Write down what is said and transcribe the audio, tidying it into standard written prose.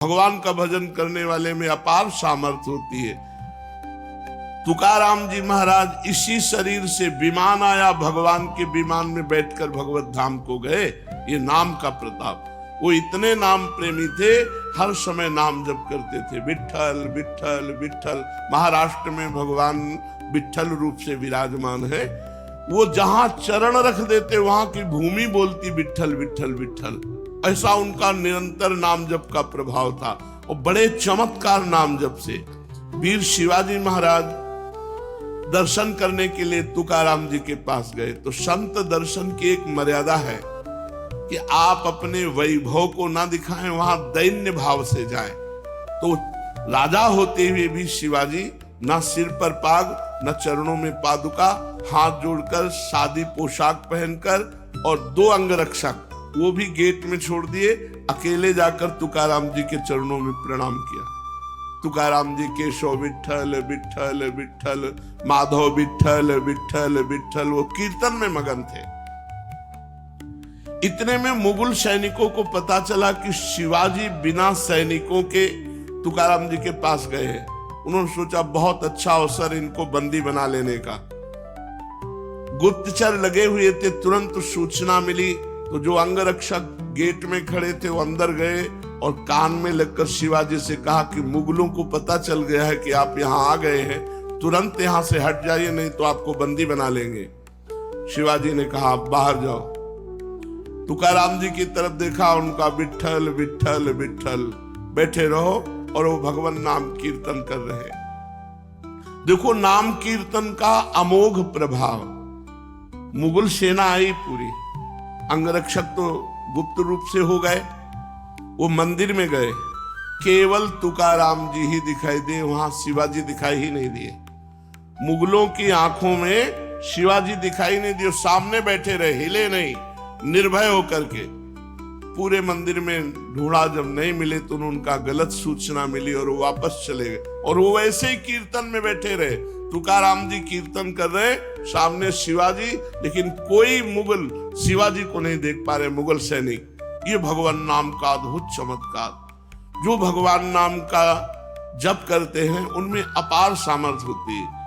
भगवान का भजन करने वाले में अपार सामर्थ्य होती है। तुकाराम जी महाराज इसी शरीर से विमान आया, भगवान के विमान में बैठकर भगवत धाम को गए। ये नाम का प्रताप। वो इतने नाम प्रेमी थे, हर समय नाम जप करते थे, विट्ठल विट्ठल विट्ठल। महाराष्ट्र में भगवान विट्ठल रूप से विराजमान है। वो जहां चरण रख देते वहां की भूमि बोलती विट्ठल विट्ठल विट्ठल। ऐसा उनका निरंतर नाम जप का प्रभाव था और बड़े चमत्कार नाम जप से। वीर शिवाजी महाराज दर्शन करने के लिए तुकाराम जी के पास गए तो संत दर्शन की एक मर्यादा है कि आप अपने वैभव को ना दिखाएं, वहां दैन्य भाव से जाएं। तो राजा होते हुए भी शिवाजी ना सिर पर पाग, न चरणों में पादुका, हाथ जोड़कर सादी पोशाक पहनकर और 2 अंगरक्षक वो भी गेट में छोड़ दिए, अकेले जाकर तुकाराम जी के चरणों में प्रणाम किया। तुकाराम जी केशव विट्ठल विट्ठल विट्ठल, माधव विट्ठल विट्ठल विट्ठल, वो कीर्तन में मगन थे। इतने में मुगल सैनिकों को पता चला कि शिवाजी बिना सैनिकों के तुकाराम जी के पास गए हैं। उन्होंने सोचा बहुत अच्छा अवसर इनको बंदी बना लेने का। गुप्तचर लगे हुए थे, तुरंत सूचना मिली तो जो अंगरक्षक गेट में खड़े थे वो अंदर गए और कान में लगकर शिवाजी से कहा कि मुगलों को पता चल गया है कि आप यहाँ आ गए हैं, तुरंत यहाँ से हट जाइए नहीं तो आपको बंदी बना लेंगे। शिवाजी ने कहा आप बाहर जाओ। तुकाराम जी की तरफ देखा, उनका विट्ठल विट्ठल विट्ठल, बैठे रहो, और वो भगवान नाम कीर्तन कर रहे। देखो नाम कीर्तन का अमोघ प्रभाव। मुगल सेना आई पूरी, अंगरक्षक तो गुप्त रूप से हो गए, वो मंदिर में गए, केवल तुकाराम जी ही दिखाई दिए, वहां शिवाजी दिखाई ही नहीं दिए। मुगलों की आंखों में शिवाजी दिखाई नहीं दिए, सामने बैठे रहे, हिले नहीं, निर्भय होकर के। पूरे मंदिर में ढूंढा, जब नहीं मिले तो उनका गलत सूचना मिली और वो वापस चले गए। और वो वैसे ही कीर्तन में बैठे रहे। तुकाराम जी कीर्तन कर रहे, सामने शिवाजी, लेकिन कोई मुगल शिवाजी को नहीं देख पा रहे, मुगल सैनिक। ये भगवान नाम का अद्भुत चमत्कार। जो भगवान नाम का जप करते हैं उनमें अपार सामर्थ्य होती है।